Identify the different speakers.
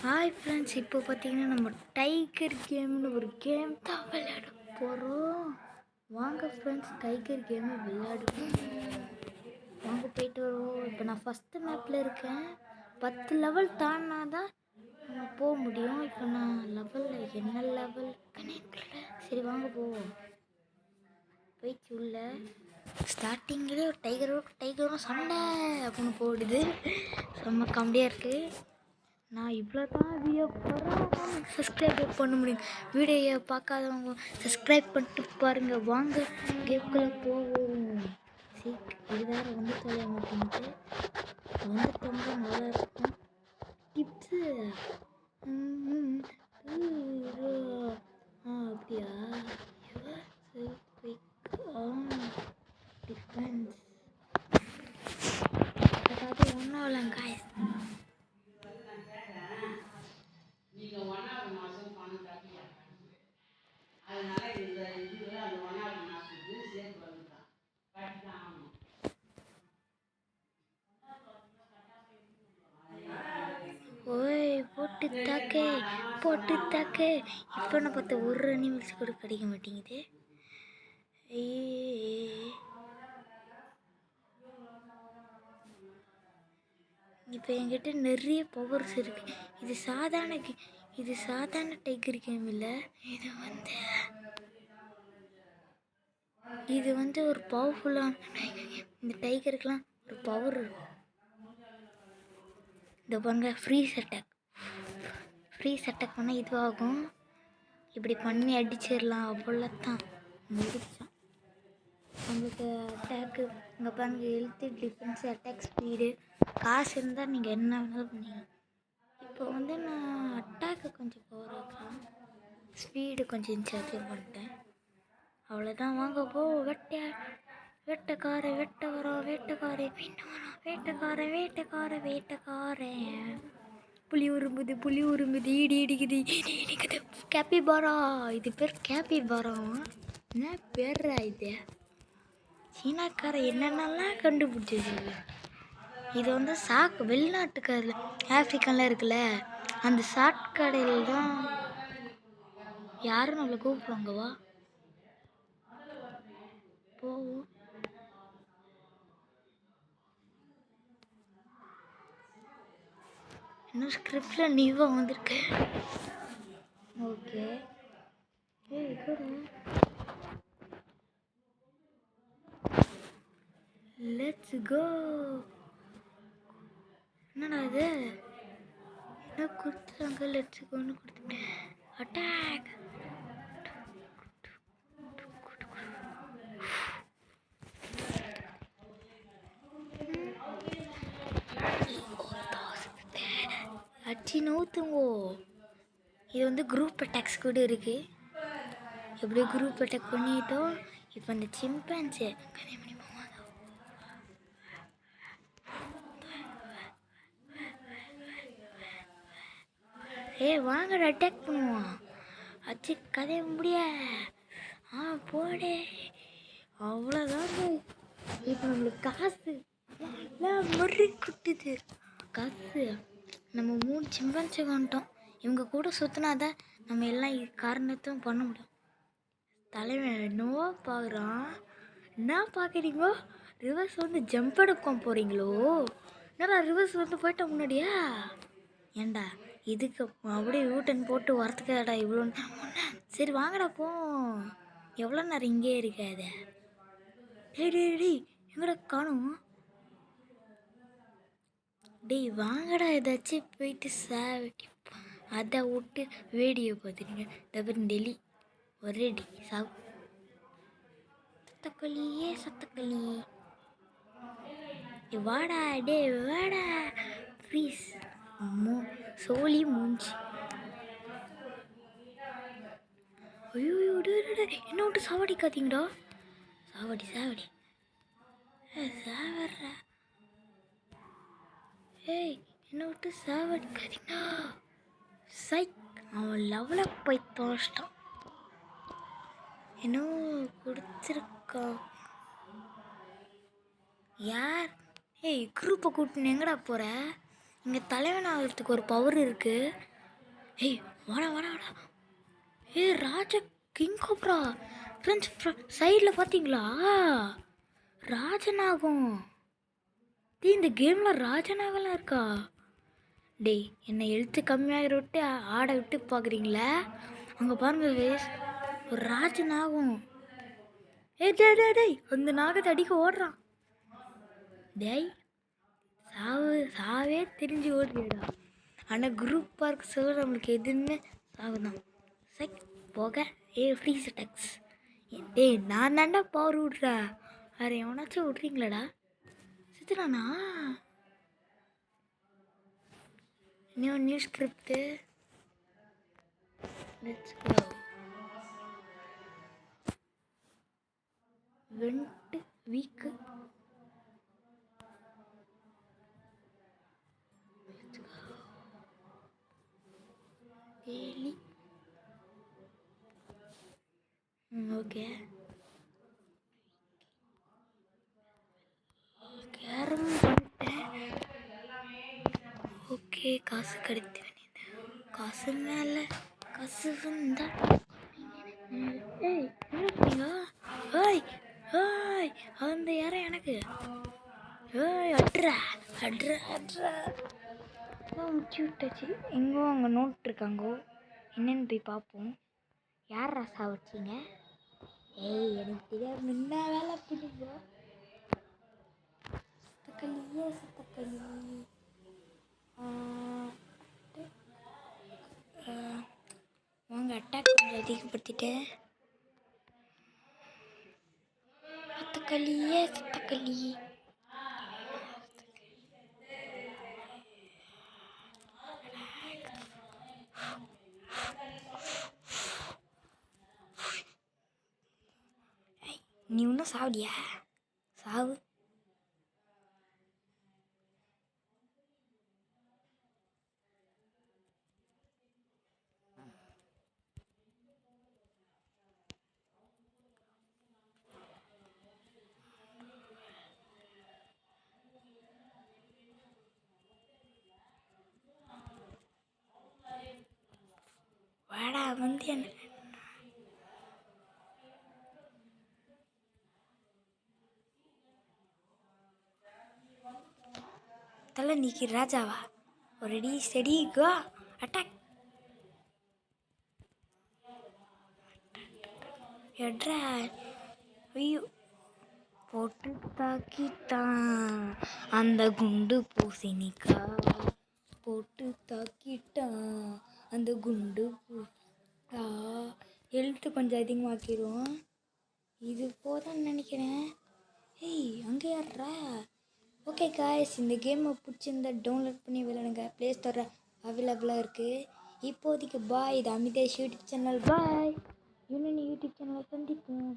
Speaker 1: Hi friends, இப்போ பார்த்தீங்கன்னா நம்ம டைகர் கேம்னு ஒரு கேம் தான் விளையாட போகிறோம். வாங்க ஃப்ரெண்ட்ஸ், டைகர் கேமை விளையாடுவோம். வாங்க போயிட்டு வருவோம். இப்போ நான் ஃபஸ்ட்டு மேப்பில் இருக்கேன். 10 லெவல் தாண்டினா தான் நம்ம போக முடியும். இப்போ நான் லெவலில் என்ன லெவல் சரி வாங்க போவோம். போயிடுச்சு உள்ள. ஸ்டார்டிங்லேயே ஒரு டைகரும் சண்டை அப்படின்னு போடுது. செம்ம காமெடியாக இருக்குது. நான் இவ்வளோ தான் வீடியோ போகிறேன். சப்ஸ்கிரைப் பண்ண முடியும். வீடியோவை பார்க்காதவங்க சப்ஸ்கிரைப் பண்ணிட்டு பாருங்கள். வாங்க கேம்குள்ளே போவோம். சரி, இது வேறு வந்து தொலைய மாட்டேங்குது. வந்துட்டோம்னா நல்லா இருக்கும். டிப்ஸு அப்படியா? சரி, டிஃபென்ஸ் அதாவது ஒன்றும் இல்லைங்க. ஓய் போட்டு தாக்கு. இப்போ நான் பார்த்த ஒரு அனிமல்ஸ் கூட கிடைக்க மாட்டேங்குது. இப்போ என்கிட்ட நிறைய பவர்ஸ் இருக்குது. இது சாதாரண டைகர் கேம் இல்லை. இது வந்து ஒரு பவர்ஃபுல்லான டைகர் கேம். இந்த டைகருக்கெலாம் ஒரு பவர் இருக்கும். இதை பாருங்க, ஃப்ரீஸ் அட்டாக் பண்ணால் இதுவாகும். இப்படி பண்ணி அடிச்சிடலாம். அவ்வளோதான், முடிச்சான். நம்மளுக்கு அட்டாக்கு இங்கே பாருங்க, ஹெல்த்து, டிஃபென்ஸு, அட்டாக், ஸ்பீடு. காசு இருந்தால் நீங்கள் என்ன வேணாலும் பண்ணிக்கலாம். இப்போ வந்து நான் அட்டாக்கு கொஞ்சம் பவர் ஆக்கலாம், ஸ்பீடு கொஞ்சம் இன்சார்ஜ் பண்ணிட்டேன். அவ்வளோதான், வாங்க போ. வேட்டைக்காரன் புலி உரும்புது, இடி இடிக்குது. கேப்பிபாரா, இது பேர் கேப்பிபாரா. என்ன பேர்ரா இது? சீனாக்காரன் என்னென்னலாம் கண்டுபிடிச்சது. இது வந்து வெளிநாட்டுக்காரில் ஆஃப்ரிக்காலாம் இருக்குல்ல, அந்த சாக்கடையில் தான் யாரும் நம்மளை கூப்பிடுவாங்கவா. போவோம். இன்னும் ஸ்கிரிப்டில் நீவாக வந்திருக்கு. Okay, let's go. என்னடா இது? என்ன கொடுத்துருங்க? லெட்ஸ் கோன்னு கொடுத்துட்டேன். அட்டாக். அச்சி நூற்றுங்கோ. இது வந்து குரூப் அட்டாக்ஸ் கூட இருக்குது. எப்படி குரூப் அட்டாக் பண்ணிட்டோம். இப்போ அந்த சிம்பான்ஸு வாங்கடா அட்டாக் பண்ணுவோம். அச்சு கதைய முடிய போடே. அவ்வளோதாங்க. இப்போ நம்மளுக்கு காசு முறி குட்டுது. காசு நம்ம 3 சிம்பான்ஸை வந்துட்டோம். இவங்க கூட சுற்றினாதான் நம்ம எல்லாம் காரணத்தையும் பண்ண முடியும். தலைவன் என்னவோ பார்க்குறான். என்ன பார்க்குறீங்கோ? ரிவர்ஸ் வந்து ஜம்ப் எடுக்க போகிறீங்களோ? என்னடா ரிவர்ஸ் வந்து போயிட்ட முன்னாடியா? ஏண்டா இதுக்கு அப்படியே யூட்டன் போட்டு வரத்துக்காடா இவ்வளோ நேரம்? சரி வாங்கடா போ. எவ்வளோ நேரம் இங்கே இருக்காது? டேய் எங்கடா காணும்? டேய் வாங்கடா, ஏதாச்சும் போயிட்டு அதை விட்டு வேடியோ பார்த்துட்டீங்க. தவிர டெல்லி ஒரே டி சாவு. சத்தக்களி வாடா. வாடா ப்ளீஸ். சோழி மூஞ்சி. ஐயோ என்ன விட்டு சாவடிக்காதீங்கடா. சாவடி சாவட்றா. என்ன விட்டு சாவடிக்காதீங்க. அவன் லெவலில் போய் தோச்சிட்டான். இன்னும் கொடுத்துருக்கா யார்? குரூப்பை கூட்டின்னு எங்கடா போகிற? இங்கே தலைவன் ஆகிறதுக்கு ஒரு பவர் இருக்குது. ஏய் வாடா வாடா வாடா. ஏய் ராஜா கிங் கோப்ரா ஃப்ரெண்ட்ஸ் சைடில் பார்த்தீங்களா ராஜநாகம். டேய் இந்த கேமில் ராஜநாகலாம் இருக்கா? டேய் என்னை எழுத்து கம்மியாக விட்டு ஆட விட்டு பார்க்குறீங்களா? அங்கே பாருங்க வேஸ் ஒரு ராஜநாகம். ஏய் டே டே டேய் அந்த நாகத்தை அடிக்க ஓடுறான். டேய் சாவே தெரிஞ்சு ஓடுறியடா. ஆனால் குரூப் பார்க் சார் நம்மளுக்கு எதுன்னு சாகுதான் சைக் போக. Freeze attacks. டேய் நான் தாண்டா பவர் விட்றா. வேறு எவனாச்சும் விட்றீங்களாடா? சித்துறானா நியூ ஸ்கிரிப்ட். Let's go. வெண்ட் வீக்கு டெய்லி. ஓகே கேரம் பண்ணிட்டேன். ஓகே காசு கிடைத்து காசு மேலே காசு வந்தா. ஏய் என்ன ஏய் ஏய் அந்த யாரும் எனக்கு ஏய் அட்ரா அட்ரா அட்ரா முச்சு விட்டாச்சு. எங்கோ அங்கே நோட் இருக்காங்கோ என்னென்னு போய் பார்ப்போம். யார் ராசா வச்சிங்க? ஏய் எனக்கு தெரியாது முன்ன வேலை பிடிங்க. சத்தக்களியே சத்தக்களி. வாங்க அட்டாக் கொஞ்சம் அதிகப்படுத்திட்டேன். சத்தக்களியே சத்தக்களி. நீ ஒன்றும் சாவடியா? சாவு. வாடா வந்து என்ன தலை நீக்கி ராஜாவா? Ready steady go attack. எட்ரா ஐயோ போட்டு தாக்கிட்டான் அந்த குண்டு பூசணிக்கா. போட்டு தாக்கிட்டான் அந்த குண்டு பூசா. எழுத்து கொஞ்சம் அதிகமாக்கிடுவோம். இது போதான்னு நினைக்கிறேன். ஏய் அங்கே யார்ரா? ஓகே காய்ஸ் இந்த கேமை பிடிச்சிருந்தா டவுன்லோட் பண்ணி விளையாடுங்க. ப்ளே ஸ்டோரில் அவைலபிளாக இருக்குது இப்போதைக்கு. பாய். இது அமிதேஷ் யூடியூப் சேனல். பாய். இன்னொன்று யூடியூப் சேனலை சந்திப்போம்.